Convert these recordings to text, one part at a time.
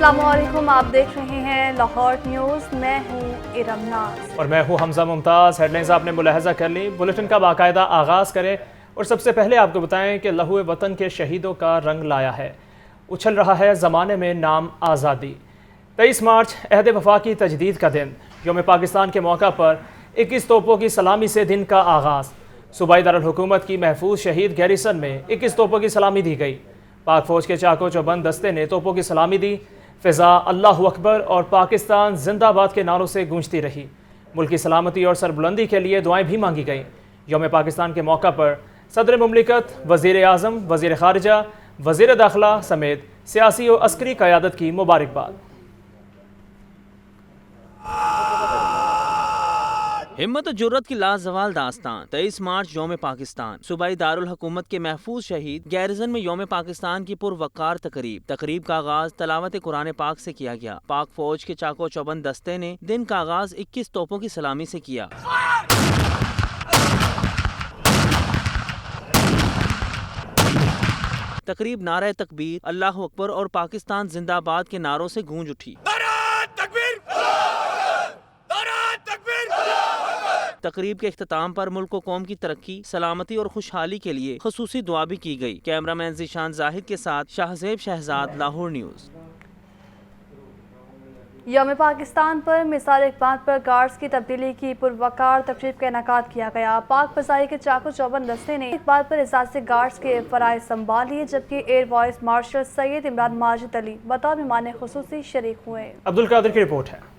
अस्सलामुअलैकुम, आप देख रहे हैं लाहौर न्यूज़। मैं हूँ इरम नाज और मैं हूँ हमजा मुमताज़। हेडलाइंस आपने मुलाहजा कर ली। बुलेटिन का बाकायदा आगाज़ करें और सबसे पहले आपको बताएं कि लहू वतन के शहीदों का रंग लाया है, उछल रहा है ज़माने में नाम आज़ादी। 23 मार्च अहद वफा की तजदीद का दिन। यौम पाकिस्तान के मौका पर 21 तोपों की सलामी से दिन का आगाज़। सूबाई दारुल हुकूमत की महफूज शहीद गैरिसन में 21 तोपों की सलामी दी गई। पाक फौज के चाको चौबंद दस्ते ने तोपों की सलामी दी। फ़िज़ा अल्लाहु अकबर और पाकिस्तान जिंदाबाद के नारों से गूंजती रही। मुल्क की सलामती और सरबुलंदी के लिए दुआएं भी मांगी गईं। यौम पाकिस्तान के मौका पर सदर मुमलिकत, वज़ीर आज़म, वज़ीर ख़ारिजा, वज़ीर दाखिला समेत सियासी और अस्करी क़यादत की मुबारकबाद। हिम्मत और जुर्रत की लाजवाल दास्तान। 23 मार्च यौम पाकिस्तान। सूबाई दारुल हुकूमत के महफूज शहीद गैरिसन में यौम पाकिस्तान की पुरवकार तकरीब का आगाज तलावत कुरान पाक से किया गया। पाक फौज के चाको चौबंद दस्ते ने दिन का आगाज 21 तोपों की सलामी से किया। तकरीब नारे तकबीर, अल्लाहु अकबर और पाकिस्तान जिंदाबाद के नारों से गूंज उठी। तकरीब के इख्तिताम पर मुल्क व कौम की तरक्की, सलामती और खुशहाली के लिए खसूसी दुआ भी की गई। कैमरामैन ज़ीशान जाहिद के साथ शाहजेब शहजाद, लाहौर न्यूज़। यौम पाकिस्तान पर मिसाल इक़बाल पर गार्ड्स की तब्दीली की पुरवकार तकरीब का इनेकाद किया गया। पाक फ़ज़ाई के चाको चौबंद दस्ते ने इक़बाल पर एजाज़ से गार्ड्स के फ़राइज़ संभाल लिए, जबकि air vice marshal Syed Imran Majid Ali बतौर मेहमान खुसूसी शरीक हुए। अब्दुल कादिर की रिपोर्ट है।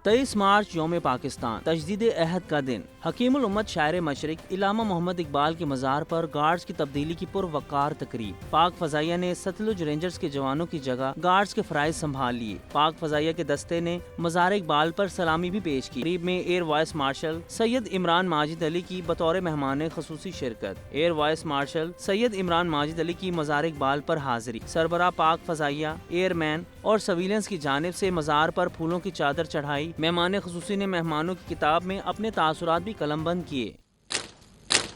23 मार्च यौम पाकिस्तान, तजदीद अहद का दिन। हकीमुल उम्मत शायर मशरिक इलामा मोहम्मद इकबाल के मज़ार पर गार्ड्स की तब्दीली की पुरवकार तकरीब। पाक फ़ज़ाइया ने सतलुज रेंजर्स के जवानों की जगह गार्ड्स के फ़राइज़ संभाल लिए। पाक फ़ज़ाइया के दस्ते ने मज़ार इकबाल पर सलामी भी पेश की। तकरीब में air vice marshal Syed Imran Majid Ali की बतौर मेहमान खसूसी शिरकत। Air vice marshal Syed Imran Majid Ali की मज़ार इकबाल पर हाजिरी। सरबराह पाक फ़ज़ाइया, एयरमैन और सविलियंस की जानिब से मज़ार पर फूलों की चादर चढ़ाई। मेहमान खसूसी ने मेहमानों की किताब में अपने तासुरात भी कलमबंद किए।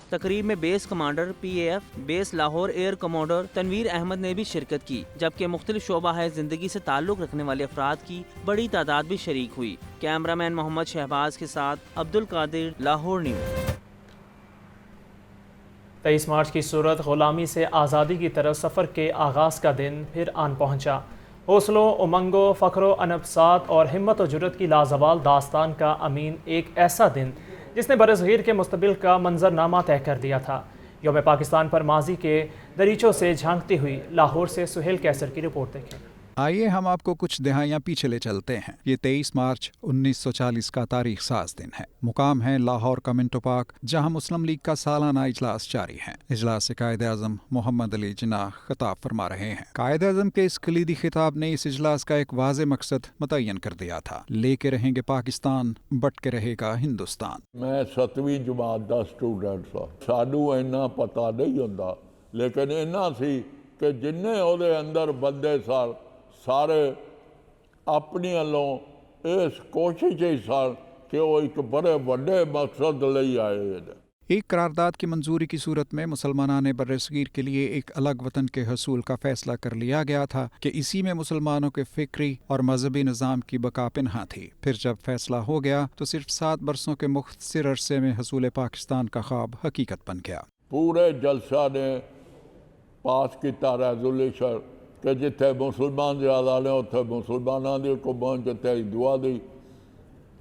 तकरीब में base commander PAF base Lahore air commodore Tanvir Ahmed ने भी शिरकत की, जबकि मुख्तलिफ शोबा है जिंदगी से ताल्लुक़ रखने वाले अफराद की बड़ी तादाद भी शरीक हुई। कैमरामैन मोहम्मद शहबाज के साथ अब्दुल कादिर, लाहौर न्यूज़। 23 मार्च की सूरत ग़ुलामी से आज़ादी की तरफ सफ़र के आगाज़ का दिन फिर आन पहुँचा। हौसलों, उमंगों, फ़ख्रो, अनफसात और हिम्मत और जुर्रत की लाजवाल दास्तान का अमीन एक ऐसा दिन जिसने बरसग़ीर के मुस्तबिल का मंजरनामा तय कर दिया था। यौम पाकिस्तान पर माजी के दरीचों से झांकती हुई लाहौर से सुहेल कैसर की रिपोर्ट देखें। आइए हम आपको कुछ दिहाइयाँ पीछे ले चलते हैं। ये 23 मार्च 1940 का तारीख साज दिन है। मुकाम है लाहौर का मिंटो पार्क, जहां मुस्लिम लीग का सालाना इजलास जारी है। इजलास से कायद आज़म मोहम्मद अली जिन्नाह खिताब फरमा रहे हैं। कायद आज़म के इस कलीदी खिताब ने इस इजलास का एक वाज़े मकसद मुतय्यन कर दिया था। लेके रहेंगे पाकिस्तान, बट के रहेगा हिंदुस्तान। मैं 7वीं जमात का स्टूडेंट सा, सानू इन्ना पता नहीं होंदा, लेकिन इन्ना सी कि जिन्ने ओदे अंदर बंदे सारे अपनी वालों इस कोशिश ही सन कि वो एक बड़े बड़े मकसद ले आए। एक करारदाद की मंजूरी की सूरत में मुसलमानान बर्रसगीर के लिए एक अलग वतन के हसूल का फैसला कर लिया गया था कि इसी में मुसलमानों के फिक्री और मजहबी निज़ाम की बका पिन्हा थी। फिर जब फैसला हो गया तो सिर्फ 7 बरसों के मुख्तसर अरसे में हसूल पाकिस्तान का ख्वाब हकीकत बन गया। पूरे जलसा ने पास किया रेजोल्यूशन कि जिथे मुसलमान ज़्यादा ने उत्थे मुसलमानों की हुकूमत, जिथे हिंदुआ की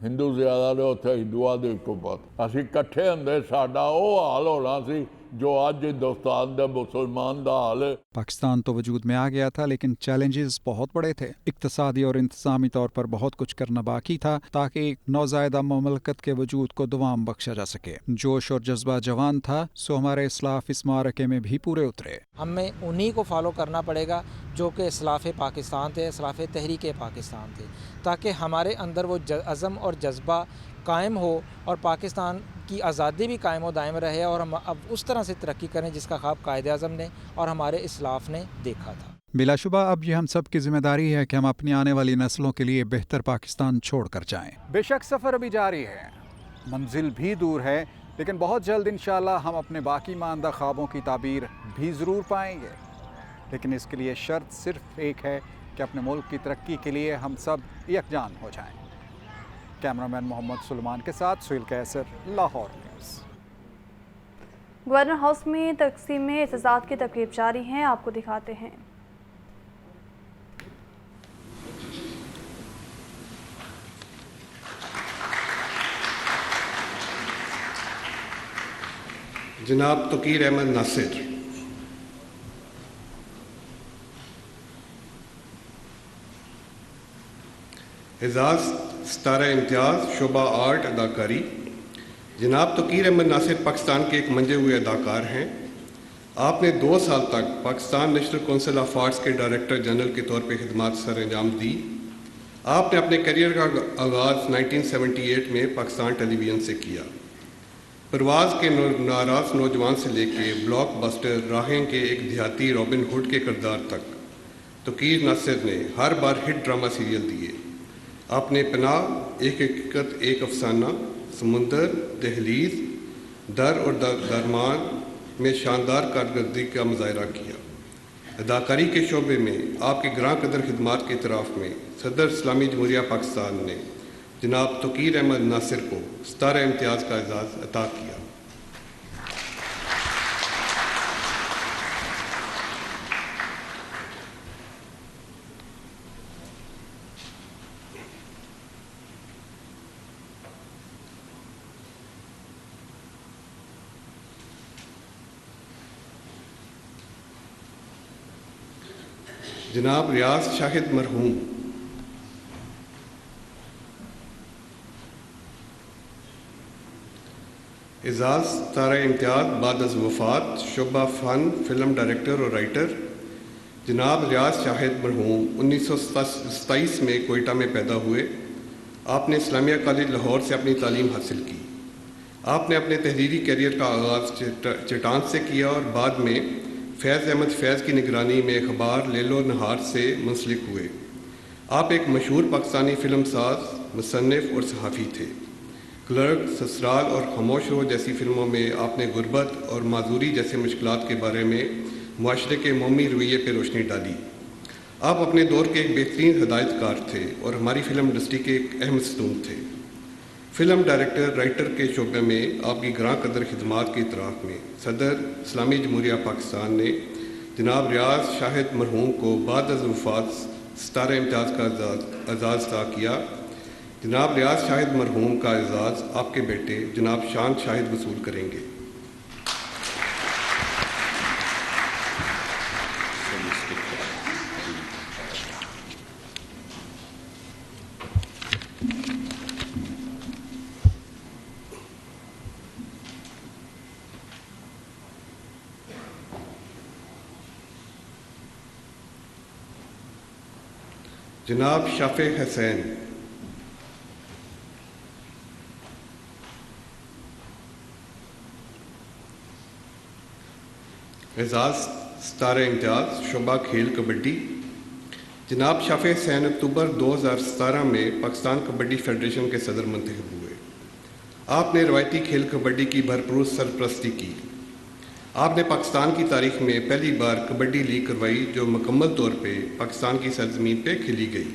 हिंदू ज़्यादा ने उत्थे हिंदुआ की हुकूमत। असीं इकट्ठे होंदे साडा वो हाल होना सी जो अज हिंदुस्तान के मुसलमान का हाल है। पाकिस्तान तो वजूद में आ गया था, लेकिन चैलेंजेस बहुत बड़े थे। इक्तसादी और इंतज़ामी तौर पर बहुत कुछ करना बाकी था ताकि एक नौज़ायदा ममलकत के वजूद को दुआम बख्शा जा सके। जोश और जज्बा जवान था, सो हमारे इस्लाफ इस मारके में भी पूरे उतरे। हमें उन्हीं को फॉलो करना पड़ेगा जो कि इस्लाफ पाकिस्तान थे, इस्लाफ तहरीक पाकिस्तान थे, ताकि हमारे अंदर वो अज़म और जज्बा कायम हो और पाकिस्तान की आज़ादी भी कायम व दायम रहे और हम अब उस तरह से तरक्की करें जिसका ख्वाब कायद आज़म ने और हमारे इस्लाफ ने देखा था। बिलाशुबा अब ये हम सब की जिम्मेदारी है कि हम अपनी आने वाली नस्लों के लिए बेहतर पाकिस्तान छोड़ कर जाएं। बेशक सफ़र अभी जारी है, मंजिल भी दूर है, लेकिन बहुत जल्द इंशाअल्लाह हम अपने बाकी मानदा ख्वाबों की ताबीर भी ज़रूर पाएंगे। लेकिन इसके लिए शर्त सिर्फ एक है कि अपने मुल्क की तरक्की के लिए हम सब यकजान हो जाएं। कैमरामैन मोहम्मद सुलेमान के साथ सुहेल कैसर, लाहौर न्यूज़। गवर्नर हाउस में तकसीम एतजाज़ की तकरीब जारी हैं, आपको दिखाते हैं। जनाब तकीर अहमद नासिर, एजाज सितारा इम्तियाज़ शोबा आर्ट अदाकारी। जनाब तकीर अहमद नासिर पाकिस्तान के एक मंजे हुए अदाकार हैं। आपने 2 साल तक Pakistan national council of arts के डायरेक्टर जनरल के तौर पर खिदमत सर अंजाम दी। आपने अपने करियर का आगाज़ 1978 में पाकिस्तान टेलीविज़न से किया। परवाज़ के नाराज़ नौजवान से लेके ब्लॉकबस्टर राहें के एक देहाती रॉबिन हुड के किरदार तक तकीर नासिर ने हर बार हिट ड्रामा सीरियल दिए। आपने पनाह, एक हकीकत एक अफसाना, समुंदर, दहलीज, दर और दरमान में शानदार कारकर्दगी का मुजाहरा किया। अदाकारी के शोबे में आपकी ग्रां कदर खिदमात के इतराफ़ में सदर इस्लामी जमहूरिया पाकिस्तान ने जनाब तकीर अहमद नासिर को सितारा इम्तियाज़ का एजाज़ अता किया। जनाब रियाज शाहिद मरहूम, एजाज़ सितारा इम्तियाज़ बाद अज़ वफ़ात शोबा फ़न फ़िल्म डायरेक्टर और राइटर। जनाब रियाज शाहिद मरहूम 1927 में कोयटा में पैदा हुए। आपने इस्लामिया कॉलेज लाहौर से अपनी तालीम हासिल की। आपने अपने तहरीरी कैरियर का आगाज़ चटान से किया और बाद में फैज़ अहमद फैज़ की निगरानी में अखबार लेलो नहार से मुंसलिक हुए। आप एक मशहूर पाकिस्तानी फ़िल्म साज, मुसन्निफ़ और सहाफ़ी थे। क्लर्क, ससुराल और खामोश रहो जैसी फ़िल्मों में आपने गुर्बत और माजूरी जैसे मुश्किलात के बारे में मुआशरे के मौमी रवैये पर रोशनी डाली। आप अपने दौर के एक बेहतरीन हदायतकार थे और हमारी फ़िल्म इंडस्ट्री के एक अहम सतून थे। फ़िल्म डायरेक्टर राइटर के शोबे में आपकी ग्रां कदर खिदमात की इतराफ़ में सदर इस्लामी जमहूरिया पाकिस्तान ने जनाब रियाज शाहिद मरहूम को बाद अज़ वफ़ात सितारा इम्तियाज़ का एजाज़ अता किया। जनाब रियाज शाहिद मरहूम का एजाज़ आपके बेटे जनाब शान शाहिद वसूल करेंगे। जनाब शाफे हुसैन, एजाज़ सितारा इम्तियाज़ शोबा खेल कबड्डी। जनाब शाफे हुसैन अक्टूबर 2017 में पाकिस्तान कबड्डी फेडरेशन के सदर मुंतखब हुए। आपने रवायती खेल कबड्डी की भरपूर सरपरस्ती की। आपने पाकिस्तान की तारीख में पहली बार कबड्डी लीग करवाई जो मुकम्मल तौर पे पाकिस्तान की सरजमीन पे खेली गई।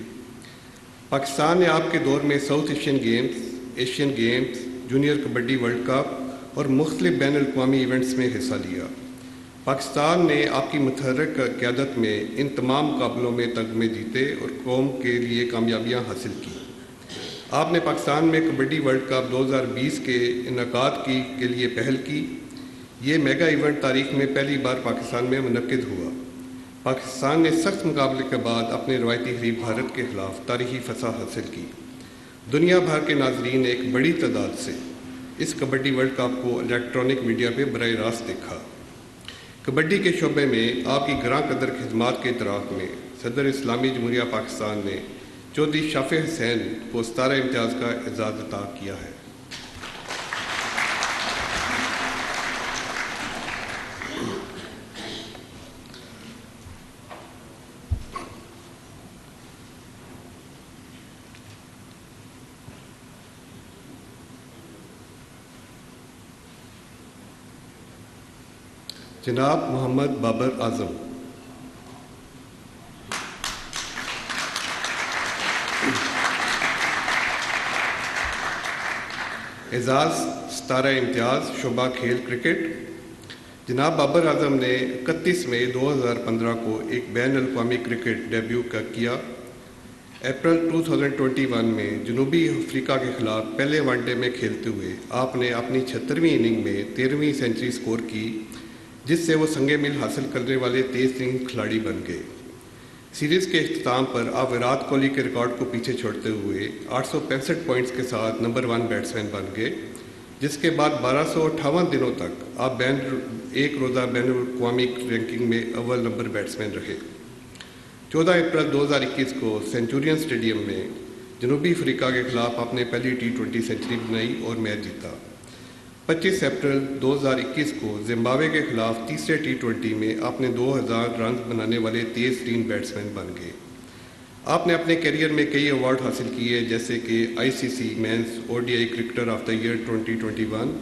पाकिस्तान ने आपके दौर में south Asian games, Asian games, junior kabaddi world cup और मुख्तलिफ बैन अल-अक़वामी इवेंट्स में हिस्सा लिया। पाकिस्तान ने आपकी मुतहर्रिक क़यादत में इन तमाम मुकाबलों में तगमे जीते और कौम के लिए कामयाबियाँ हासिल की। आपने पाकिस्तान में कबड्डी वर्ल्ड कप 2020 के इनेकाद के लिए पहल की। ये मेगा इवेंट तारीख में पहली बार पाकिस्तान में मुनक्किद हुआ। पाकिस्तान ने सख्त मुकाबले के बाद अपने रवायती हरीफ भारत के ख़िलाफ़ तारीखी फतह हासिल की। दुनिया भर के नाजरीन ने एक बड़ी तादाद से इस कबड्डी वर्ल्ड कप को इलेक्ट्रॉनिक मीडिया पर बराह रास्त देखा। कबड्डी के शोबे में आपकी ग्रां कदर खिदमात के इतराफ़ में सदर इस्लामी जमहूरिया पाकिस्तान ने चौधरी शाफे हुसैन को सितारा इम्तियाज़ का एजाज़ अता किया है। जनाब मोहम्मद बाबर आज़म, एजाज़ सितारा इम्तियाज़ शोबा खेल क्रिकेट। जनाब बाबर आजम ने 31 मई 2015 को एक बैन अवी क्रिकेट डेब्यू किया। अप्रैल 2021 में जनूबी अफ्रीका के ख़िलाफ़ पहले वनडे में खेलते हुए आपने अपनी 76वीं इनिंग में 13वीं सेंचुरी स्कोर की, जिससे वो संगे मिल हासिल करने वाले तेज़ तरीन खिलाड़ी बन गए। सीरीज़ के अख्ताम पर आप विराट कोहली के रिकॉर्ड को पीछे छोड़ते हुए 865 पॉइंट्स के साथ नंबर 1 बैट्समैन बन गए, जिसके बाद 1258 दिनों तक आप एक रोज़ा बैन अवी रैंकिंग में अव्वल नंबर बैट्समैन रहे। 14 अप्रैल 2021 को सेंचुरियन स्टेडियम में जनूबी अफ्रीका के खिलाफ आपने पहली T20 सेंचुरी बनाई और मैच जीता। 25 अप्रैल 2021 को जिम्बाब्वे के खिलाफ तीसरे T20 में आपने 2000 रन बनाने वाले तेज़ तरीन बैट्समैन बन गए। आपने अपने करियर में कई अवार्ड हासिल किए, जैसे कि ICC men's ODI cricketer of the year 2021,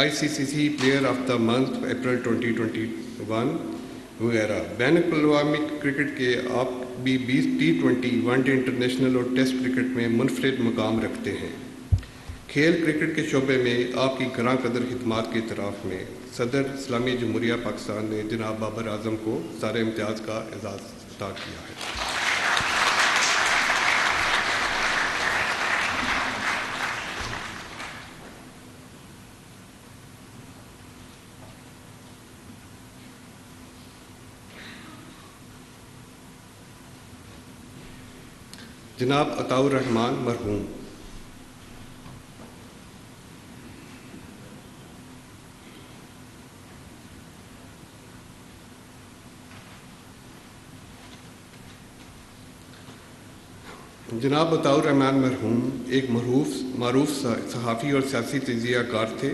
ICC player of the month April 2021 वगैरह। बैन अवी क्रिकेट के आप भी 20 T20 वनडे इंटरनेशनल और टेस्ट क्रिकेट में मुनफरिद मुकाम रखते हैं। खेल क्रिकेट के शोबे में आपकी ग्रां कदर खिदमात की तरफ में सदर इस्लामी जमहूरिया पाकिस्तान ने जनाब बाबर आजम को सारे इम्तियाज़ का एजाज़ अता किया है। जनाब अताउर रहमान मरहूम। जनाब अताउर रहमान मरहूम एक मारूफ सहाफ़ी और सियासी तजियाकार थे।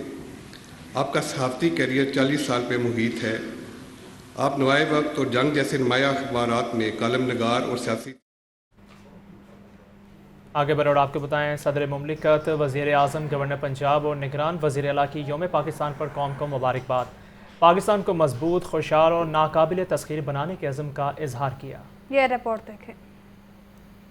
आपका सहाफ़ती करियर 40 साल पे मुहित है। आप नवाए वक्त और जंग जैसे नुमाया अखबारात में कालम नगार और सियासी। आगे बढ़ और आपको बताएं, सदर मुमलिकत, वज़ीर आज़म, गवर्नर पंजाब और निगरान वज़ीर आला की यौम पाकिस्तान पर कौम को मुबारकबाद। पाकिस्तान को मजबूत, खुशहाल और नाकाबिल तस्खीर बनाने के अज़्म का इजहार किया। ये रिपोर्ट देखें।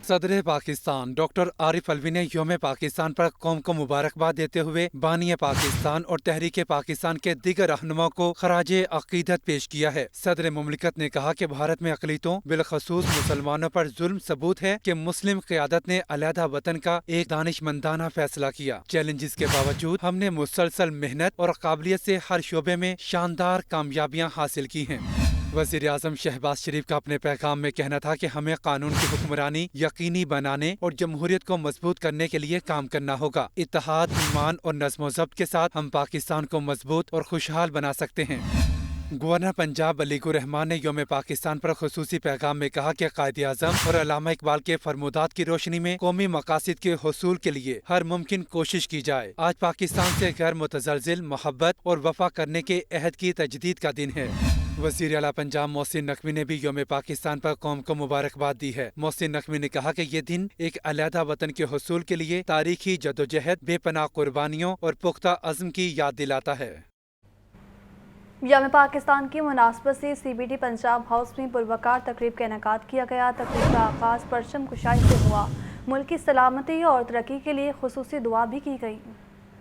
सदर पाकिस्तान डॉक्टर आरिफ अलवी ने यौम पाकिस्तान पर कौम को मुबारकबाद देते हुए बानी पाकिस्तान और तहरीक पाकिस्तान के दीगर रहनुमाओं को खराजे अकीदत पेश किया है। सदर मुमलिकत ने कहा कि भारत में अक़लियतों बिलखसूस मुसलमानों पर जुल्म सबूत है कि मुस्लिम क़यादत ने अलहदा वतन का एक दानिशमंदाना फैसला किया। चैलेंजेस के बावजूद हमने मुसलसल मेहनत और काबिलियत से हर शोबे में शानदार कामयाबियाँ हासिल की हैं। वज़ीर आज़म शहबाज शरीफ का अपने पैगाम में कहना था कि हमें कानून की हुक्मरानी यकीनी बनाने और जमहूरियत को मजबूत करने के लिए काम करना होगा। इत्तेहाद, ईमान और नज़्म ज़ब्त के साथ हम पाकिस्तान को मजबूत और खुशहाल बना सकते हैं। गवर्नर पंजाब अलीकुर रहमान ने यौम पाकिस्तान पर खुसूसी पैगाम में कहा कि कायदे आज़म और अल्लामा इकबाल के फरमोदात की रोशनी में कौमी मकासद के हुसूल के लिए हर मुमकिन कोशिश की जाए। आज पाकिस्तान से गैर मुतज़लज़िल मोहब्बत और वफा करने के अहद की तजदीद का दिन है। वज़ीर आला पंजाब मोहसिन नकवी ने भी यौम पाकिस्तान पर कौम को मुबारकबाद दी है। मोहसिन नकवी ने कहा कि ये दिन एक अलहदा वतन के हुसूल के लिए तारीखी जदोजहद, बेपनाह कुर्बानियों और पुख्ता अज़्म की याद दिलाता है। यौम पाकिस्तान की मुनासबत से CBD पंजाब हाउस में पुरवकार तकरीब का इनेकाद किया गया। तकरीब का आगाज़ परचम कुशाई से हुआ। मुल्क की सलामती और तरक्की के लिए खुसूसी दुआ भी की गई।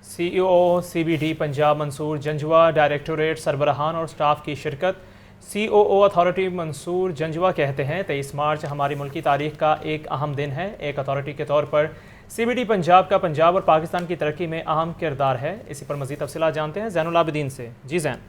CEO CBD Punjab Mansoor Janjua, directorate सरबराहान और स्टाफ की शिरकत। COO अथॉरिटी मंसूर जंजवा कहते हैं 23 मार्च हमारी मुल्की तारीख का एक अहम दिन है। एक अथॉरिटी के तौर पर CBD पंजाब का पंजाब और पाकिस्तान की तरक्की में अहम किरदार है। इसी पर मज़ीद तफसीलात जानते हैं ज़ैनुल आबिदीन से। जी ज़ैन।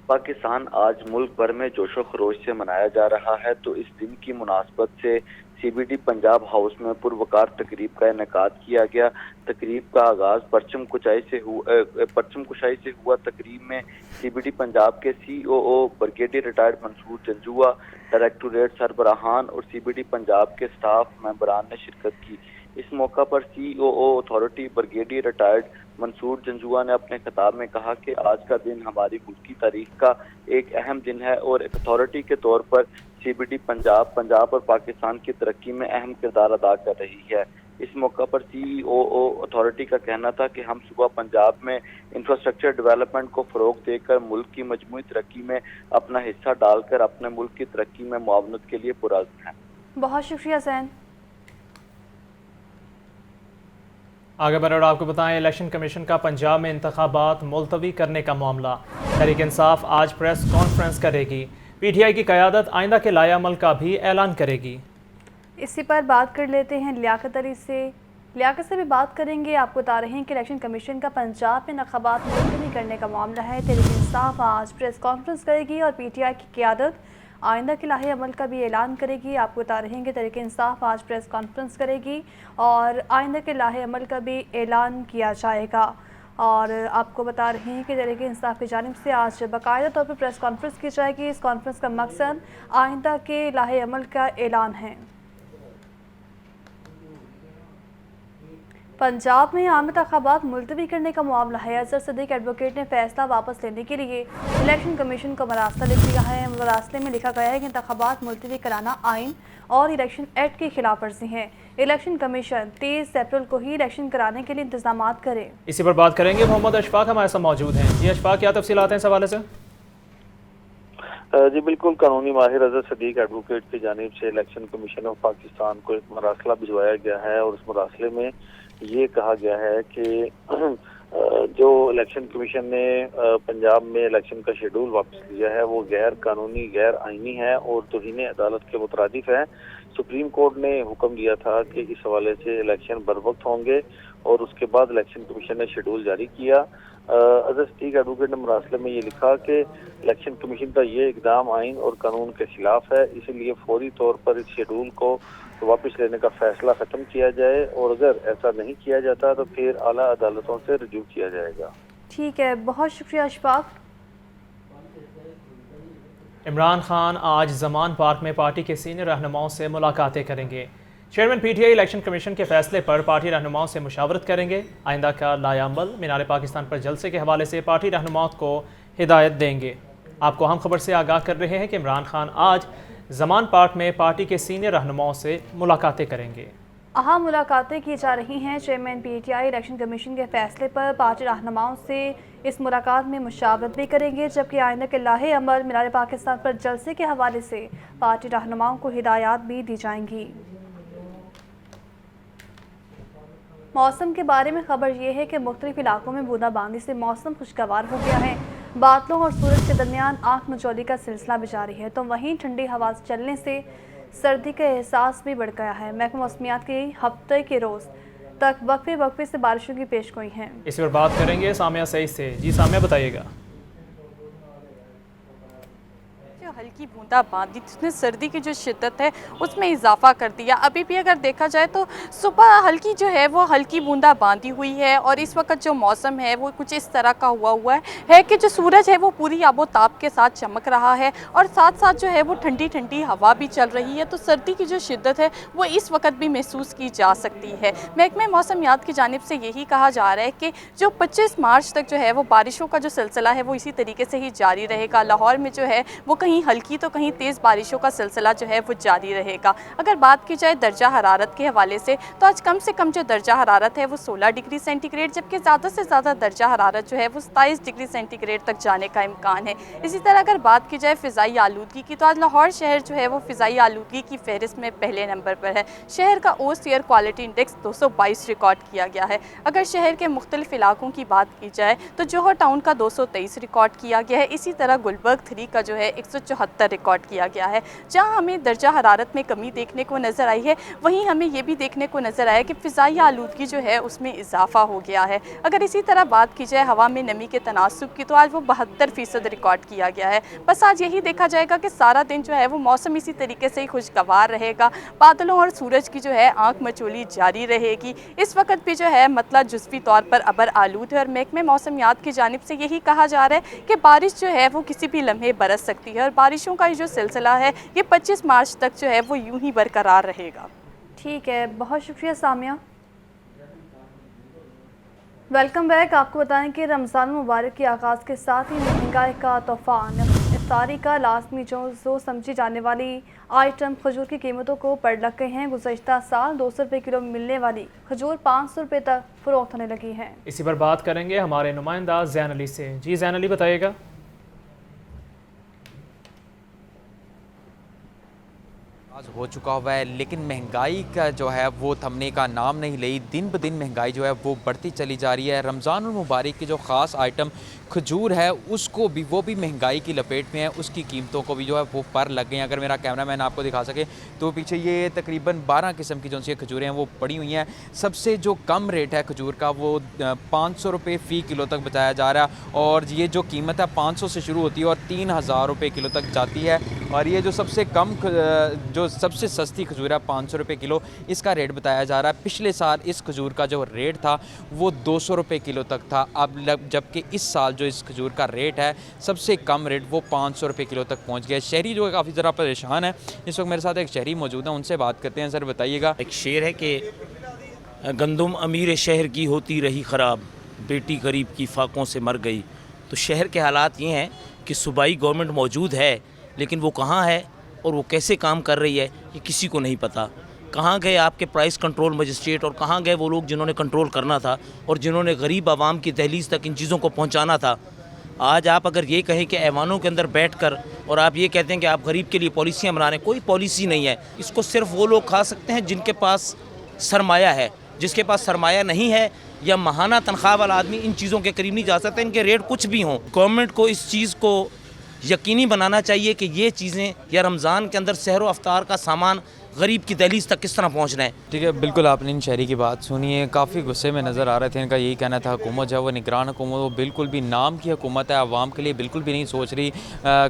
पाकिस्तान आज मुल्क भर में जोशो खरोश से मनाया जा रहा है, तो इस दिन की मुनासबत से CBD पंजाब हाउस में पुरवकार तकरीब का इनेकाद किया गया। तकरीब का आगाज़ परचम कुशाई से हुआ। तकरीब में CBD पंजाब के COO brigadier retired Mansoor Janjua, directorate सरबराहान और CBD पंजाब के स्टाफ मेंबरान ने शिरकत की। इस मौका पर COO authority brigadier retired Mansoor Janjua ने अपने खिताब में कहा कि आज का दिन हमारी मुल्की तारीख का एक अहम दिन है और एक अथॉरिटी के तौर पर CBD पंजाब और पाकिस्तान की तरक्की में अहम किरदार अदा कर रही है। इस मौका पर COO अथॉरिटी का कहना था कि हम सुबह पंजाब में इंफ्रास्ट्रक्चर डेवलपमेंट को फ़रोग देकर मुल्क की मजमूई तरक्की में अपना हिस्सा डालकर अपने मुल्क की तरक्की में मुआवनत के लिए पुरअज़्म हैं। बहुत शुक्रिया ज़ैन। आगे बढ़े और आपको बताएं, इलेक्शन कमीशन का पंजाब में इंतखाबात मुलतवी करने का मामला। तहरीक इंसाफ आज प्रेस कॉन्फ्रेंस करेगी। PTI की क़यादत आइंदा के लाएअमल का भी ऐलान करेगी। इसी पर बात कर लेते हैं लियाकत अली से। लियाकत से भी बात करेंगे। आपको बता रहे हैं कि इलेक्शन कमीशन का पंजाब में इंतखाबात मुलतवी करने का मामला है। तहरीक इंसाफ आज प्रेस कॉन्फ्रेंस करेगी और PTI की क़यादत आइंदा के लाहे अमल का भी ऐलान करेगी। आपको बता रहे हैं कि तहरीक इंसाफ आज प्रेस कॉन्फ्रेंस करेगी और आइंदा के लाहे अमल का भी ऐलान किया जाएगा। और आपको बता रहे हैं कि तहरीक इंसाफ की जानिब से आज बाकायदा तौर पर प्रेस कॉन्फ्रेंस की जाएगी। इस कॉन्फ्रेंस का मकसद आइंदा के लाहे अमल का ऐलान है। पंजाब में आम इंतखाबात मुलतवी करने का मामला है। अजहर सदीक एडवोकेट ने फैसला वापस लेने के लिए इलेक्शन कमीशन को मरासला लिख दिया है। मरासले में लिखा गया है कि इंतखाबात मुलतवी कराना आइन और इलेक्शन एक्ट की खिलाफ वर्जी है। इलेक्शन कमीशन 23 अप्रैल को ही इलेक्शन कराने के लिए इंतजाम करे। इसी पर बात करेंगे। मोहम्मद अशफाक हमारे साथ मौजूद हैं। जी अशफाक, क्या तफसीलात हैं इस हवाले से? जी बिल्कुल, कानूनी माहिर अजहर सदीक एडवोकेट की जानिब से इलेक्शन कमीशन ऑफ पाकिस्तान को एक मरासला भिजवाया गया है और उस मरासले में ये कहा गया है कि जो इलेक्शन कमीशन ने पंजाब में इलेक्शन का शेड्यूल वापस लिया है वो गैर कानूनी, गैर आईनी है और तौहीन अदालत के मुतरादिफ है। सुप्रीम कोर्ट ने हुक्म दिया था कि इस हवाले से इलेक्शन बर वक्त होंगे और उसके बाद इलेक्शन कमीशन ने शेड्यूल जारी किया। अजहर सदीक एडवोकेट ने मरासले में ये लिखा कि इलेक्शन कमीशन का ये इकदाम आइन और कानून के खिलाफ है, इसलिए फौरी तौर पर इस शेड्यूल को वापस लेने का फैसला खत्म किया जाए और अगर ऐसा नहीं किया जाता तो फिर आला अदालतों से रजू किया जाएगा। ठीक है, बहुत शुक्रिया अशफाक। इमरान खान आज ज़मान पार्क में पार्टी के सीनियर रहनुमाओं से मुलाकातें करेंगे। चेयरमैन PTI इलेक्शन कमीशन के फैसले पर पार्टी रहनुमाओं से मुशावरत करेंगे। आइंदा का लाएअमल मीनार पाकिस्तान पर जलसे के हवाले से पार्टी रहनुमाओं को हिदायत देंगे। आपको अहम खबर से आगाह कर रहे हैं कि इमरान खान आज ज़मान पार्क में पार्टी के सीनियर रहनुमाओं से मुलाकातें करेंगे। अहम मुलाकातें की जा रही हैं। चेयरमैन PTI इलेक्शन कमीशन के फैसले पर पार्टी रहनुमाओं से इस मुलाकात में मुशावरत भी करेंगे, जबकि आइंदा के लाहे अमल मीनार पाकिस्तान पर जलसे के हवाले से पार्टी रहनुमाओं को हिदायत भी दी जाएंगी। मौसम के बारे में खबर यह है कि मुख्तलिफ इलाकों में बूंदाबांदी से मौसम खुशगवार हो गया है। बादलों और सूरज के दरमियान आंख मचौली का सिलसिला भी जारी है, तो वहीं ठंडी हवा चलने से सर्दी का एहसास भी बढ़ गया है। महकमा मौसमियात की हफ्ते के रोज़ तक वक्फे से बारिशों की पेशगोई है। इस पर बात करेंगे सामिया सईद से। जी सामिया, बताइएगा। हल्की बूंदाबांदी जिसने सर्दी की जो शिद्दत है उसमें इजाफा कर दिया। अभी भी अगर देखा जाए तो सुबह हल्की जो है वो हल्की बूंदाबांदी हुई है और इस वक्त जो मौसम है वो कुछ इस तरह का हुआ है कि जो सूरज है वो पूरी आबोताब के साथ चमक रहा है और साथ साथ जो है वो ठंडी ठंडी हवा भी चल रही है। तो सर्दी की जो शिद्दत है वो इस वक्त भी महसूस की जा सकती है। महकमे मौसमियात की जानिब से यही कहा जा रहा है कि जो 25 मार्च तक जो है वो बारिशों का जो सिलसिला है वो इसी तरीके से ही जारी रहेगा। लाहौर में जो है वो कहीं हल्की तो कहीं तेज़ बारिशों का सिलसिला जो है वो जारी रहेगा। अगर बात की जाए दर्जा हरारत के हवाले से तो आज कम से कम जो दर्जा हरारत है वो 16 डिग्री सेंटीग्रेड, जबकि ज़्यादा से ज़्यादा दर्जा हरारत जो है वो 27 डिग्री सेंटीग्रेड तक जाने का इम्कान है। इसी तरह अगर बात की जाए फ़िज़ाई आलूदगी की तो आज लाहौर शहर जो है वो फ़िज़ाई आलूदगी की फहरिस्त में पहले नंबर पर है। शहर का ओस्ट एयर क्वालिटी इंडेक्स 222 रिकॉर्ड किया गया है। अगर शहर के मुख्तलिफ इलाकों की बात की जाए तो जोहर टाउन का 223 रिकॉर्ड किया गया है। इसी तरह गुलबर्ग 3 का जो है 174 रिकॉर्ड किया गया है। जहां हमें दर्जा हरारत में कमी देखने को नज़र आई है, वहीं हमें ये भी देखने को नज़र आया कि फ़िज़ाई आलूदगी जो है उसमें इजाफा हो गया है। अगर इसी तरह बात की जाए हवा में नमी के तनासुब की तो आज वो 72% रिकॉर्ड किया गया है। बस आज यही देखा जाएगा कि सारा दिन जो है वो मौसम इसी तरीके से ही खुशगवार रहेगा। बादलों और सूरज की जो है आंख मचोली जारी रहेगी। इस वक्त भी जो है मतलब जुज़वी तौर पर अबर आलूद है और महकमे मौसमियात की जानिब से यही कहा जा रहा है कि बारिश जो है वो किसी भी लम्हे बरस सकती है और बारिशों का जो सिलसिला है ये 25 मार्च तक जो है वो यूं ही बरकरार रहेगा। ठीक है, बहुत शुक्रिया सामिया। Welcome back. आपको बताएं कि रमज़ान मुबारक के आगाज़ के साथ ही महंगाई का तूफ़ान इफ्तारी का लाजमी जो समझी जाने वाली आइटम खजूर की कीमतों को पड़ लग गए हैं। गुज़श्ता साल 200 रुपये किलो मिलने वाली खजूर 500 रुपये तक फ़रोख्त होने लगी है। इसी पर बात करेंगे हमारे नुमाइंदा ज़ैन अली से। जी ज़ैन अली, बताइएगा। आज हो चुका हुआ है, लेकिन महंगाई का जो है वो थमने का नाम नहीं ले। दिन ब दिन महंगाई जो है वो बढ़ती चली जा रही है। रमज़ानुल मुबारक की जो ख़ास आइटम खजूर है उसको भी वो भी महंगाई की लपेट में है, उसकी कीमतों को भी जो है वो पर लग गए हैं। अगर मेरा कैमरामैन आपको दिखा सके तो पीछे ये तकरीबन 12 किस्म की जो सी खजूरें हैं वो पड़ी हुई हैं। सबसे जो कम रेट है खजूर का वो 500 रुपये फ़ी किलो तक बताया जा रहा है, और ये जो कीमत है 500 से शुरू होती है और 3000 रुपये किलो तक जाती है। और ये जो सबसे कम जो सबसे सस्ती खजूर है 500 रुपये किलो, इसका रेट बताया जा रहा है। पिछले साल इस खजूर का जो रेट था वो 200 रुपये किलो तक था, अब जबकि इस साल जो इस खजूर का रेट है सबसे कम रेट वो 500 रुपये किलो तक पहुंच गया। शहरी जो है काफ़ी ज़रा परेशान है। इस वक्त मेरे साथ एक शहरी मौजूद है, उनसे बात करते हैं। सर बताइएगा। एक शेर है कि गंदुम अमीर शहर की होती रही ख़राब, बेटी गरीब की फाकों से मर गई। तो शहर के हालात ये हैं कि सूबाई गवर्नमेंट मौजूद है, लेकिन वो कहाँ है और वो कैसे काम कर रही है ये किसी को नहीं पता। कहाँ गए आपके प्राइस कंट्रोल मजिस्ट्रेट, और कहाँ गए वो लोग जिन्होंने कंट्रोल करना था और जिन्होंने गरीब आवाम की दहलीज तक इन चीज़ों को पहुँचाना था। आज आप अगर ये कहें कि ऐवानों के अंदर बैठकर और आप ये कहते हैं कि आप गरीब के लिए पॉलिसियाँ बना रहे हैं, कोई पॉलिसी नहीं है। इसको सिर्फ वो लोग खा सकते हैं जिनके पास सरमाया है। जिसके पास सरमाया नहीं है या महाना तनख्वाह वाला आदमी इन चीज़ों के करीब नहीं जा सकता, इनके रेट कुछ भी हों। गवर्नमेंट को इस चीज़ को यकीनी बनाना चाहिए कि ये चीज़ें या रमज़ान के अंदर सहर व अफ्तार का सामान गरीब की दहलीज तक किस तरह पहुँच रहे हैं। ठीक है, बिल्कुल आपने इन शहरी की बात सुनी है, काफ़ी गुस्से में नज़र आ रहे थे। इनका यही कहना था हुकूमत जो है वो निगरान हुकूमत, वो बिल्कुल भी नाम की हुकूमत है, आवाम के लिए बिल्कुल भी नहीं सोच रही।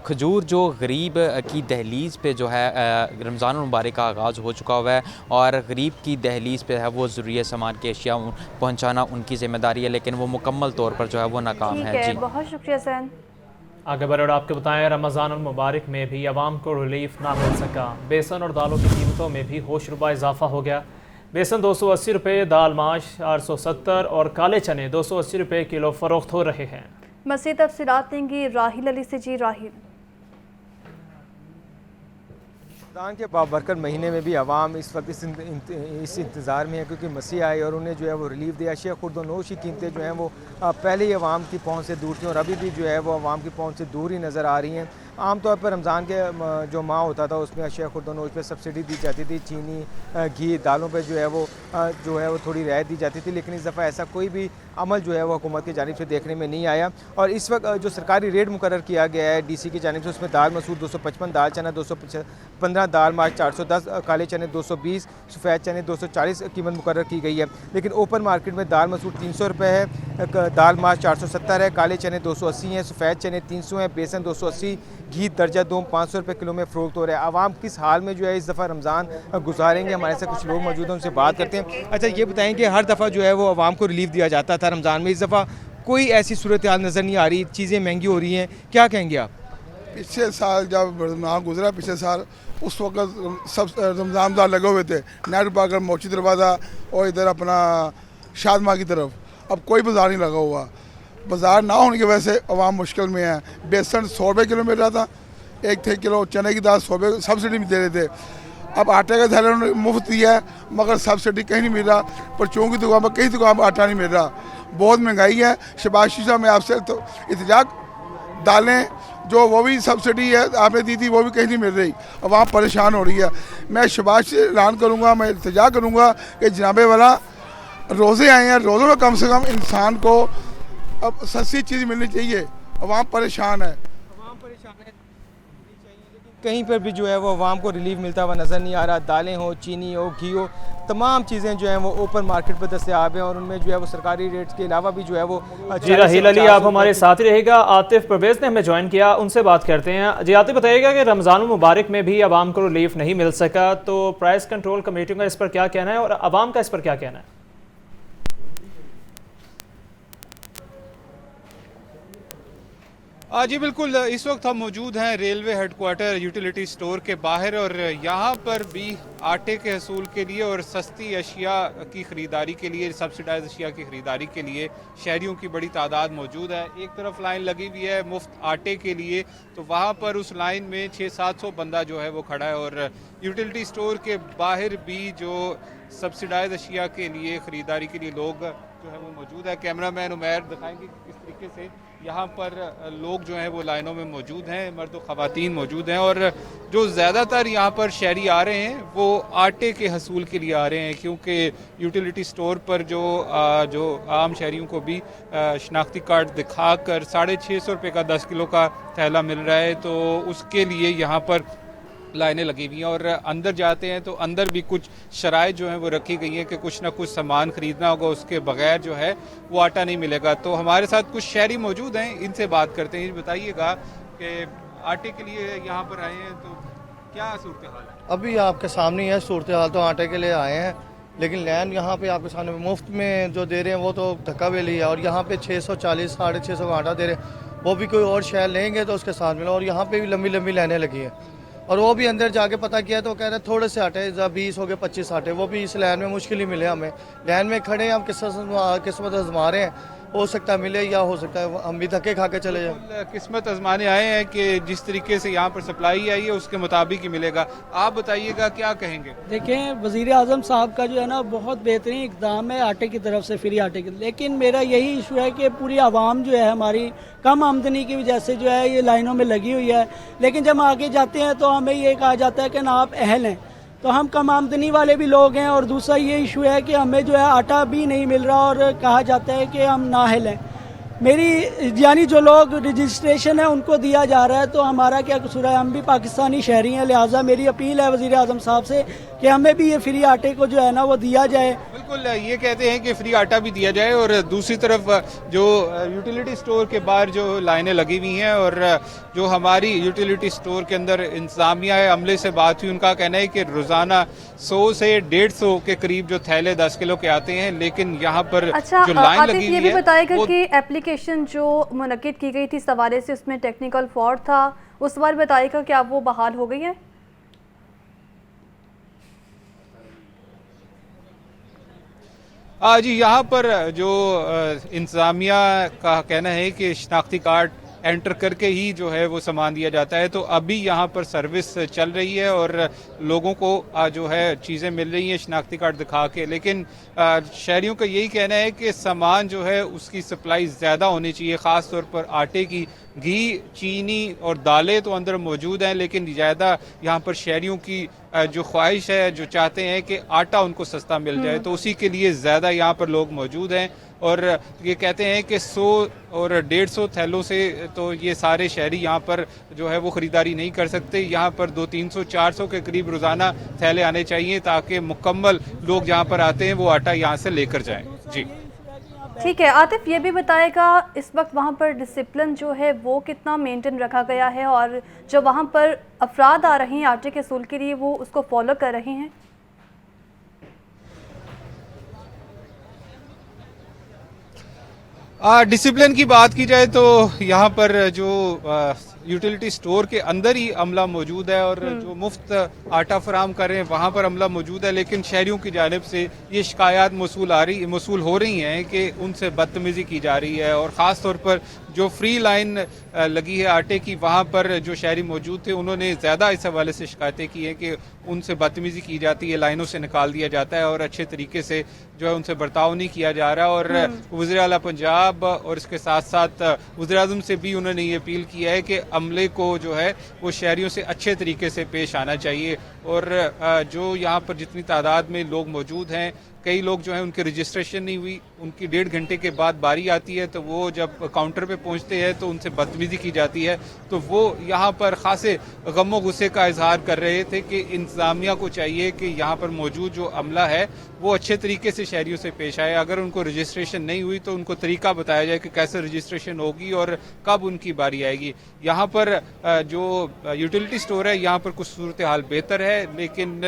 खजूर जो गरीब की दहलीज पे जो है रमज़ान मुबारक का आगाज़ हो चुका हुआ है, और गरीब की दहलीज पे है वो ज़रूरी सामान की अशिया पहुँचाना उनकी ज़िम्मेदारी है, लेकिन वो मुकम्मल तौर पर जो है वो नाकाम है। जी बहुत शुक्रिया सैन। आगे बढ़े और आपको बताएं, रमज़ान मुबारक में भी आवाम को रिलीफ ना मिल सका। बेसन और दालों की कीमतों में भी होशरुबा इजाफा हो गया। बेसन 280 रुपये, दाल माश 470 और काले चने 280 रुपये किलो फ़रोख्त हो रहे हैं। मज़ीद तफसीलात देंगी राहिल अली से। जी राहिल। रमज़ान के बाबरकत महीने में भी आवाम इस वक्त इस इंतज़ार में है क्योंकि मसीह आए और उन्हें जो है वो रिलीफ दिया। अशिया खुर्द व नोश की कीमतें जो हैं वो पहले ही आवाम की पहुंच से दूर थी और अभी भी जो है वो आवाम की पहुंच से दूर ही नज़र आ रही हैं। आमतौर पर रमज़ान के जो माह होता था उसमें अशिया खुर्द व नोश पर सब्सिडी दी जाती थी, चीनी, घी, दालों पर जो है वो थोड़ी रियायत दी जाती थी, लेकिन इस दफ़ा ऐसा कोई भी अमल जो है वो हुकूमत की जानिब से देखने में नहीं आया। और इस वक्त जो सरकारी रेट मुकर्रर किया गया है DC की जानिब से, उसमें दाल मसूर 255, दाल चना 215, दाल माश 410, काले चने 220, सफ़ेद चने 240 कीमत मुकर्रर की गई है। लेकिन ओपन मार्केट में दाल मसूर 300 रुपये है, दाल माश 470 है, काले चने 280 हैं, सफ़ेद चने 300 हैं, बेसन 280, घी दर्जा 2 500 रुपये किलो में फ़रोख्त हो रहा है। आवाम किस हाल में जो है इस दफ़ा रमज़ान गुजारेंगे, हमारे साथ कुछ लोग मौजूद हैं, उनसे बात करते हैं। अच्छा ये बताएं कि हर दफ़ा जो है वो आवाम को रिलीफ दिया जाता था रमज़ान में, इस दफ़ा कोई ऐसी सूरत हाल नज़र नहीं आ रही, चीज़ें महंगी हो रही हैं, क्या कहेंगे आप? पिछले साल जब रमज़ान गुजरा, पिछले साल उस वक्त सब रमज़ान दार लगे हुए थे, नेहरू पार्क, मोची दरवाज़ा और इधर अपना शादमा की तरफ। अब कोई बाज़ार नहीं लगा हुआ। बाज़ार ना होने की वजह से आवाम मुश्किल में है। बेसन 100 रुपये किलो मिल रहा था, 1 किलो चने की दाल 100 रुपये सब्सिडी में दे रहे थे। अब आटे का थैला मुफ्त दिया है मगर सब्सिडी कहीं नहीं मिल रहा। परचून की दुकान पर कहीं दुकान पर आटा नहीं मिल रहा, बहुत महंगाई है। शहबाज साहब में आपसे तो इत्तेजाक, दालें जो वो भी सब्सिडी है आपने दी थी वो भी कहीं नहीं मिल रही, आवाम परेशान हो रही है। मैं शहबाज से ऐलान करूँगा, मैं इल्तिजा करूँगा कि जनाबे वाला रोज़े आए हैं, रोज़ों में कम से कम इंसान को अब सस्ती चीज़ मिलनी चाहिए। आवाम परेशान है, कहीं पर भी जो है वो आवाम को रिलीफ मिलता हुआ नज़र नहीं आ रहा। दालें हो, चीनी हो, घी हो, तमाम चीज़ें जो हैं वो ओपन मार्केट पर दस्तयाब हैं और उनमें जो है वो सरकारी रेट्स के अलावा भी जो है वो। जी राहिल अली, आप हमारे साथ ही रहेगा। आतिफ परवेज़ ने हमें ज्वाइन किया, उनसे बात करते हैं। जी आतिफ, बताइएगा कि रमज़ान मुबारक में भी आवाम को रिलीफ नहीं मिल सका, तो प्राइस कंट्रोल कमेटी का इस पर क्या कहना है और आवाम का इस पर क्या कहना है? जी बिल्कुल, इस वक्त हम मौजूद हैं रेलवे हेडक्वार्टर यूटिलिटी स्टोर के बाहर और यहाँ पर भी आटे के हसूल के लिए और सस्ती अशिया की ख़रीदारी के लिए, सब्सिडाइज अशिया की ख़रीदारी के लिए शहरियों की बड़ी तादाद मौजूद है। एक तरफ लाइन लगी हुई है मुफ्त आटे के लिए, तो वहाँ पर उस लाइन में 600-700 बंदा जो है वो खड़ा है और यूटिलिटी स्टोर के बाहर भी जो सब्सिडाइज अशिया के लिए ख़रीदारी के लिए लोग जो है वो मौजूद है। कैमरामैन उमैर दिखाएंगे किस तरीके से यहाँ पर लोग जो हैं वो लाइनों में मौजूद हैं, मर्द और ख़वातीन मौजूद हैं और जो ज़्यादातर यहाँ पर शहरी आ रहे हैं वो आटे के हसूल के लिए आ रहे हैं, क्योंकि यूटिलिटी स्टोर पर जो आम शहरियों को भी शनाख्ती कार्ड दिखाकर 650 रुपये का 10 किलो का थैला मिल रहा है, तो उसके लिए यहाँ पर लाइनें लगी हुई हैं। और अंदर जाते हैं तो अंदर भी कुछ शराइत जो हैं वो रखी गई हैं कि कुछ ना कुछ सामान ख़रीदना होगा, उसके बगैर जो है वो आटा नहीं मिलेगा। तो हमारे साथ कुछ शहरी मौजूद हैं, इनसे बात करते हैं। बताइएगा कि आटे के लिए यहाँ पर आए हैं तो क्या सूरत हाल है? अभी आपके सामने है सूरत हाल, तो आटे के लिए आए हैं, लेकिन लैन यहाँ पे आपके सामने मुफ्त में जो दे रहे हैं वो तो धक्का बेली है, और यहाँ पे 640 650 का आटा दे रहे हैं, वो भी कोई और शहर लेंगे तो उसके साथ मिला। और यहाँ पे भी लंबी लंबी लाइनें लगी हैं, और वो भी अंदर जाके पता किया तो कह रहे थोड़े से आटे 20 हो गए 25 आटे, वो भी इस लाइन में मुश्किल ही मिले हमें। लाइन में खड़े हैं, हम किस्मत आजमा रहे हैं, हो सकता है मिले या हो सकता है हम भी धक्के खा के चले जाएं। किस्मत आजमाने आए हैं कि जिस तरीके से यहाँ पर सप्लाई आई है उसके मुताबिक ही मिलेगा। आप बताइएगा क्या कहेंगे? देखें, वज़ीर आज़म साहब का जो है ना बहुत बेहतरीन इक़दाम है आटे की तरफ से, फ्री आटे की, लेकिन मेरा यही इशू है कि पूरी आवाम जो है हमारी कम आमदनी की वजह से जो है ये लाइनों में लगी हुई है, लेकिन जब आगे जाते हैं तो हमें ये कहा जाता है कि ना आप अहल हैं, तो हम कम आमदनी वाले भी लोग हैं। और दूसरा ये इशू है कि हमें जो है आटा भी नहीं मिल रहा और कहा जाता है कि हम नाअहल हैं। मेरी यानी जो लोग रजिस्ट्रेशन है उनको दिया जा रहा है, तो हमारा क्या कसूर है? हम भी पाकिस्तानी शहरी हैं, लिहाजा मेरी अपील है वज़ीर आज़म साहब से कि हमें भी ये फ्री आटे को जो है ना वो दिया जाए। बिल्कुल, ये कहते हैं कि फ्री आटा भी दिया जाए। और दूसरी तरफ जो यूटिलिटी स्टोर के बाहर जो लाइनें लगी हुई हैं, और जो हमारी यूटिलिटी स्टोर के अंदर इंतजामिया है, अमले से बात हुई, उनका कहना है कि रोज़ाना 100 से 150 के करीब जो थैले 10 किलो के आते हैं, लेकिन यहाँ पर जो लाइन लगी हुई है। ये भी बताएगा कि एप्लीकेशन जो मुनक्किद की गई थी इस हवाले से उसमें टेक्निकल फॉल्ट था, उस बार बताइएगा क्या वो बहाल हो गई है? जी, यहाँ पर जो इंतज़ामिया का कहना है कि शनाख्ती कार्ड एंटर करके ही जो है वो सामान दिया जाता है, तो अभी यहाँ पर सर्विस चल रही है और लोगों को जो है चीज़ें मिल रही हैं शनाख्ती कार्ड दिखा के। लेकिन शहरियों का यही कहना है कि सामान जो है उसकी सप्लाई ज़्यादा होनी चाहिए, ख़ास तौर पर आटे की। घी, चीनी और दालें तो अंदर मौजूद हैं, लेकिन ज़्यादा यहाँ पर शहरियों की जो ख्वाहिश है, जो चाहते हैं कि आटा उनको सस्ता मिल जाए, तो उसी के लिए ज़्यादा यहाँ पर लोग मौजूद हैं। और ये कहते हैं कि 100 और 150 थैलों से तो ये सारे शहरी यहाँ पर जो है वो ख़रीदारी नहीं कर सकते। यहाँ पर 200, 300, 400 के करीब रोज़ाना थैले आने चाहिए ताकि मुकम्मल लोग जहाँ पर आते हैं वो आटा यहाँ से लेकर जाएं। जी ठीक है। आतिफ, ये भी बताएगा इस वक्त वहाँ पर डिसिप्लिन जो है वो कितना मेंटेन रखा गया है, और जो वहाँ पर अफराद आ रहे हैं आटे के सूल के लिए वो उसको फॉलो कर रहे हैं? डिसिप्लिन की बात की जाए तो यहाँ पर जो यूटिलिटी स्टोर के अंदर ही अमला मौजूद है, और जो मुफ्त आटा फराम कर रहे हैं वहाँ पर अमला मौजूद है, लेकिन शहरियों की जानिब से ये शिकायत मौसूल हो रही हैं कि उनसे बदतमीज़ी की जा रही है। और ख़ास तौर पर जो फ्री लाइन लगी है आटे की, वहाँ पर जो शहरी मौजूद थे उन्होंने ज़्यादा इस हवाले से शिकायतें की हैं कि उनसे बदतमीज़ी की जाती है, लाइनों से निकाल दिया जाता है और अच्छे तरीके से जो है उनसे बर्ताव नहीं किया जा रहा। और वज़ीर आला पंजाब और इसके साथ साथ वज़ीर आज़म से भी उन्होंने ये अपील किया है कि अमले को जो है वो शहरियों से अच्छे तरीके से पेश आना चाहिए। और जो यहाँ पर जितनी तादाद में लोग मौजूद हैं, कई लोग जो है उनकी रजिस्ट्रेशन नहीं हुई, उनकी 1.5 घंटे के बाद बारी आती है, तो वो जब काउंटर पे पहुंचते हैं तो उनसे बदतमीज़ी की जाती है। तो वो यहाँ पर खासे गम व गुस्से का इजहार कर रहे थे कि इंतज़ामिया को चाहिए कि यहाँ पर मौजूद जो अमला है वो अच्छे तरीके से शहरियों से पेश आए। अगर उनको रजिस्ट्रेशन नहीं हुई तो उनको तरीका बताया जाए कि कैसे रजिस्ट्रेशन होगी और कब उनकी बारी आएगी। यहाँ पर जो यूटिलिटी स्टोर है यहाँ पर कुछ सूरत हाल बेहतर है, लेकिन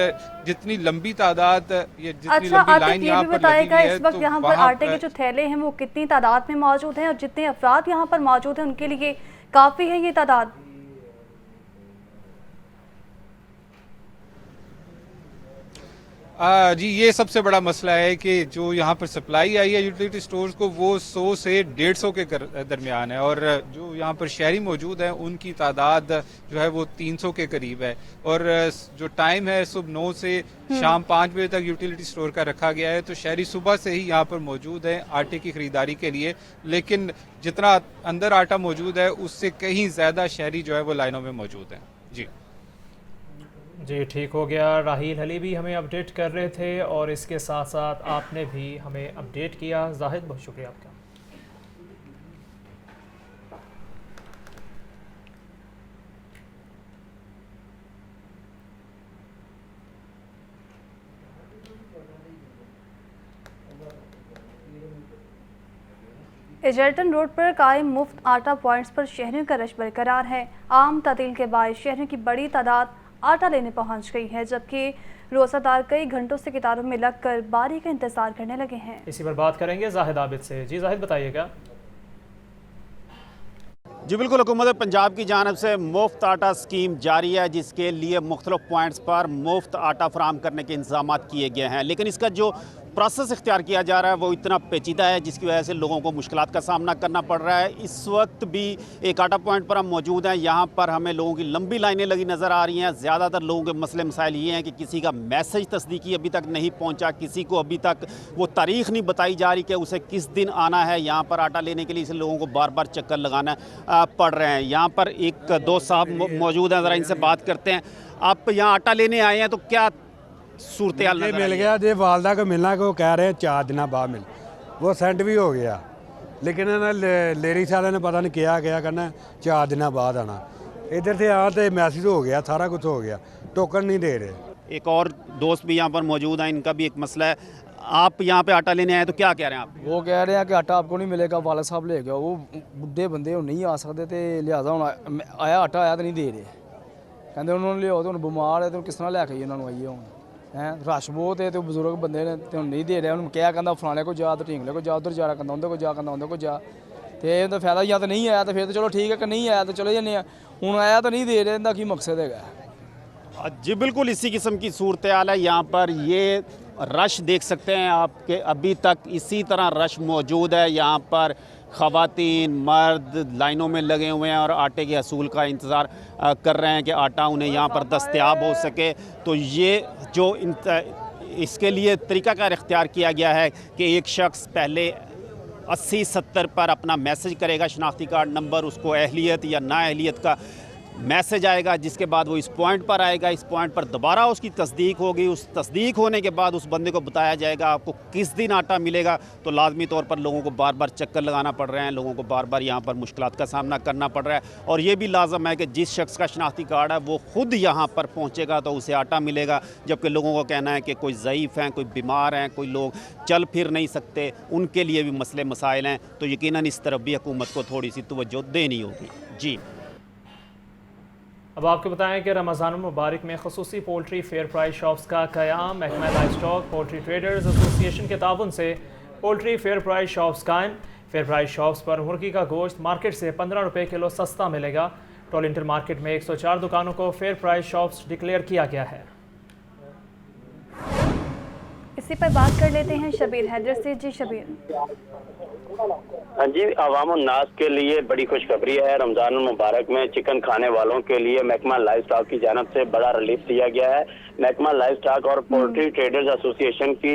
जितनी लंबी तादाद या जितनी लंबी लाइन यहाँ पर लगी है, इस वक्त यहाँ पर आटे के जो थैले हैं वो कितनी तादाद में मौजूद हैं, और जितने अफराद यहाँ पर मौजूद हैं उनके लिए काफ़ी है ये तादाद? जी, ये सबसे बड़ा मसला है कि जो यहाँ पर सप्लाई आई है यूटिलिटी स्टोर्स को वो 100 से 150 के दरमियान है, और जो यहाँ पर शहरी मौजूद हैं उनकी तादाद जो है वो 300 के करीब है। और जो टाइम है सुबह 9 से शाम 5 बजे तक यूटिलिटी स्टोर का रखा गया है, तो शहरी सुबह से ही यहाँ पर मौजूद हैं आटे की ख़रीदारी के लिए, लेकिन जितना अंदर आटा मौजूद है उससे कहीं ज़्यादा शहरी जो है वो लाइनों में मौजूद हैं। जी ठीक हो गया। राहील अली भी हमें अपडेट कर रहे थे और इसके साथ साथ आपने भी हमें अपडेट किया। जाहिद, बहुत शुक्रिया आपका। एजल्टन रोड पर कायम मुफ्त आटा पॉइंट्स पर शहरियों का रश बरकरार है। आम तातील के बाद शहरियों की बड़ी तादाद आटा लेने पहुंच गई है, जबकि रोज़ादार कई घंटों से कतारों में लगकर बारी का इंतजार करने लगे हैं। इसी पर बात करेंगे जाहिद आबिद से। जी जाहिद, बताइएगा। जी बिल्कुल, हुकूमत पंजाब की जानिब से मुफ्त आटा स्कीम जारी है, जिसके लिए मुख्तलिफ पॉइंट्स पर मुफ्त आटा फराम करने के इंतजाम किए गए हैं, लेकिन इसका जो प्रोसेस इख्तियार किया जा रहा है वो इतना पेचीदा है जिसकी वजह से लोगों को मुश्किलात का सामना करना पड़ रहा है। इस वक्त भी एक आटा पॉइंट पर हम मौजूद हैं, यहाँ पर हमें लोगों की लंबी लाइनें लगी नज़र आ रही हैं। ज़्यादातर लोगों के मसले मसाइल ये हैं कि किसी का मैसेज तस्दीकी अभी तक नहीं पहुँचा, किसी को अभी तक वो तारीख़ नहीं बताई जा रही कि उसे किस दिन आना है यहाँ पर आटा लेने के लिए, इसलिए लोगों को बार बार चक्कर लगाना पड़ रहे हैं। यहाँ पर एक दोस्त साहब मौजूद हैं, ज़रा इनसे बात करते हैं। आप यहाँ आटा लेने आए हैं तो क्या सूरत हाल मिल गया? जो वालदा को मिलना को कह रहे हैं 4 दिन बाद मिल, वो सेंड भी हो गया, लेकिन लेडीज वाले ने पता नहीं क्या करना, 4 दिन बाद आना। इधर से यहाँ तो मैसेज हो गया, सारा कुछ हो गया, टोकन नहीं दे रहे। एक और दोस्त भी यहाँ पर मौजूद हैं, इनका भी एक मसला है। आप यहाँ पे आटा लेने आए तो क्या कह रहे हैं आप? वो कह रहे हैं कि आटा आपको नहीं मिलेगा, वाला साहब ले गया, वो बुढ़े बंदे वो नहीं आ सकते थे, लिहाजा हूँ आया आटा आया तो नहीं दे रहे, कहते उन्होंने लिया तो बीमार है तो किस तरह लैके उन्होंने आइए हूँ हैं, रश बहुत है तो बजुर्ग बंदे ने तो नहीं दे रहे, उन्होंने क्या कहता फलाने को जा तो ढींगले को जा, उधर जा कहता उधर को जा, कहता उधर को जा, तो फायदा या तो नहीं आया तो फिर तो चलो ठीक है, कि नहीं आया तो चले जाने, हूँ आया तो नहीं दे रहे, इनका की मकसद है। जी बिल्कुल इसी किस्म की सूरत हाल है। यहाँ पर ये रश देख सकते हैं आपके, अभी तक इसी तरह रश मौजूद है। यहाँ पर ख़वातीन मर्द लाइनों में लगे हुए हैं और आटे के हसूल का इंतज़ार कर रहे हैं कि आटा उन्हें यहाँ पर दस्तयाब हो सके। तो ये जो इसके लिए तरीक़ाकार इख्तियार किया गया है कि एक शख्स पहले 80-70 पर अपना मैसेज करेगा, शनाख्ती कार्ड नंबर, उसको अहलियत या नाअहलियत का मैसेज आएगा, जिसके बाद वो इस पॉइंट पर आएगा, इस पॉइंट पर दोबारा उसकी तस्दीक होगी, उस तस्दीक होने के बाद उस बंदे को बताया जाएगा आपको किस दिन आटा मिलेगा। तो लाजमी तौर पर लोगों को बार बार चक्कर लगाना पड़ रहे हैं, लोगों को बार बार यहाँ पर मुश्किलात का सामना करना पड़ रहा है। और ये भी लाजम है कि जिस शख्स का शनाख्ती कार्ड है वो ख़ुद यहाँ पर पहुँचेगा तो उसे आटा मिलेगा, जबकि लोगों को कहना है कि कोई ज़ईफ़ हैं, कोई बीमार हैं, कोई लोग चल फिर नहीं सकते, उनके लिए भी मसले मसाइल हैं। तो यकीनन इस तरफ भी हुकूमत को थोड़ी सी तवज्जो देनी होगी। जी अब आपको बताएं कि रमज़ान मुबारक में खसूसी पोल्ट्री फेयर प्राइस शॉप्स का क़याम। महकमा live stock poultry traders association के ताउन से पोल्ट्री फेयर प्राइस शॉप्स कायम। फेयर प्राइस शॉप्स पर मुर्गी का गोश्त मार्केट से 15 रुपये किलो सस्ता मिलेगा। टोल इंटर मार्केट में 104 दुकानों को फेयर प्राइस शॉप्स डिक्लेयर किया गया है। इसी पर बात कर लेते हैं शबीर हैदर से। जी शबीर। हाँ जी, अवाम नास के लिए बड़ी खुशखबरी है। रमज़ान मुबारक में चिकन खाने वालों के लिए महकमा लाइव स्टॉक की जानिब से बड़ा रिलीफ दिया गया है। महकमा लाइव स्टॉक और पोल्ट्री ट्रेडर्स एसोसिएशन की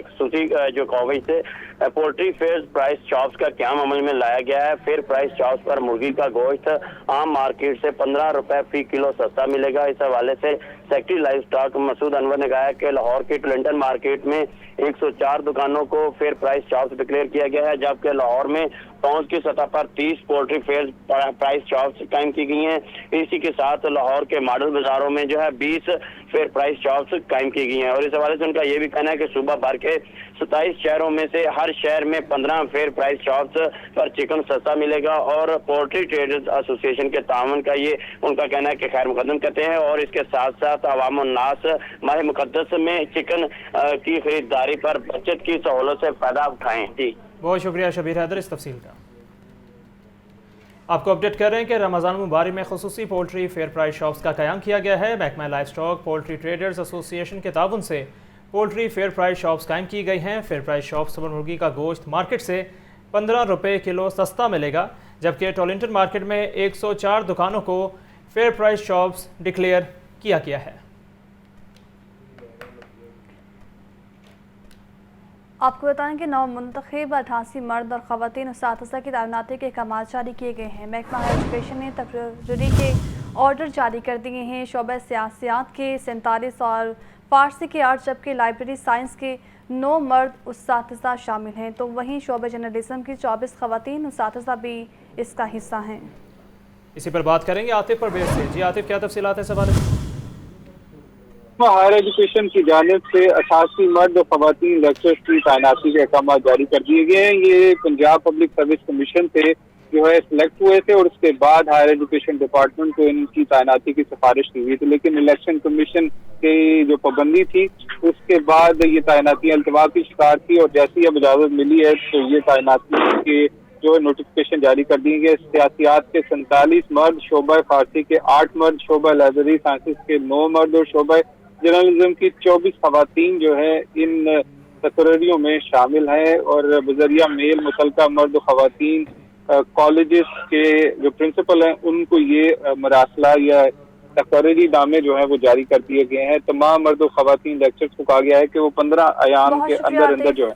खसूसी जो कॉवेज से पोल्ट्री फेयर प्राइस शॉप्स का क़याम अमल में लाया गया है। फेयर प्राइस शॉप्स पर मुर्गी का गोश्त आम मार्केट से 15 रुपये फी किलो सस्ता मिलेगा। इस हवाले से secretary livestock Masood Anwar ने कहा कि लाहौर के टोलेंटन मार्केट में 104 दुकानों को फेयर प्राइस शॉप्स डिक्लेयर किया गया है, जबकि लाहौर में पहुंच की सतह पर 30 पोल्ट्री फेयर प्राइस शॉप्स कायम की गई हैं। इसी के साथ लाहौर के मॉडल बाजारों में जो है 20 फेयर प्राइस शॉप्स कायम की गई हैं। और इस हवाले से उनका ये भी कहना है कि सूबा भर के 27 शहरों में से हर शहर में 15 फेयर प्राइस शॉप्स पर चिकन सस्ता मिलेगा। और पोल्ट्री ट्रेडर्स एसोसिएशन के तावन का ये उनका कहना है कि खैर मुकदम करते हैं और इसके साथ साथ अवाम नास माह मुकद्दस में चिकन की खरीदारी पर बचत की सहूलत से फायदा उठाएं। जी बहुत शुक्रिया शबीर हैदर इस तफसील का। आपको अपडेट कर रहे हैं कि रमज़ान मुबारक में खसूसी पोल्ट्री फेयर प्राइस शॉप्स का क़याम किया गया है। महकमा live stock poultry traders association के ताउन से पोल्ट्री फेयर प्राइस शॉप्स कायम की गई हैं। फेयर प्राइस शॉप्स पर मुर्गी का गोश्त मार्केट से 15 रुपये किलो सस्ता मिलेगा, जबकि टॉलिंटन मार्केट में 104 दुकानों को फेयर प्राइस शॉप्स डिक्लेयर किया गया है। आपको बताएं कि नौ मुंतखब 88 मर्द और ख़वातीन उस्ताद की तैनाती के अहकाम जारी किए गए हैं। महकमा हायर एजुकेशन ने तकरीरी के ऑर्डर जारी कर दिए हैं। शोबे सियासियात के 47 और फ़ारसी के 8 जबकि लाइब्रेरी साइंस के 9 मर्द उस्ताद शामिल हैं, तो वहीं शोबे जर्नलिज्म की 24 ख़वातीन उस्ताद भी इसका हिस्सा हैं। इसी पर बात करेंगे आतिफ परवेज से। जी आतिफ, क्या तफसीलात है सवाल? हायर एजुकेशन की जानिब से 88 मर्द और ख़वातीन लेक्चरर्स की तैनाती के अहकाम जारी कर दिए गए हैं। ये पंजाब पब्लिक सर्विस कमीशन से जो है सिलेक्ट हुए थे और उसके बाद हायर एजुकेशन डिपार्टमेंट को इनकी तैनाती की सिफारिश की हुई थी, लेकिन इलेक्शन कमीशन की जो पाबंदी थी उसके बाद ये तैनातियाँ अल्तवा की शिकार थी और जैसी अब इजाज़त मिली है तो ये तैनाती के जो है नोटिफिकेशन जारी कर दिए गए। सियासियात के 47 मर्द, शोबा फारसी के 8 मर्द, शोबा लाइब्रेरी साइंसेस के 9 मर्द और शोबा जर्नलिज्म की 24 ख़वातीन जो है इन तकरीरियों में शामिल हैं और बजरिया मेल मुतलका मर्द ख़वातीन कॉलेजेस के जो प्रिंसिपल हैं उनको ये मरासला या तकरीरी नामे जो है वो जारी कर दिए गए हैं। तमाम मर्द और ख़वातीन लेक्चर्स को कहा गया है कि वो 15 अयाम के अंदर जो है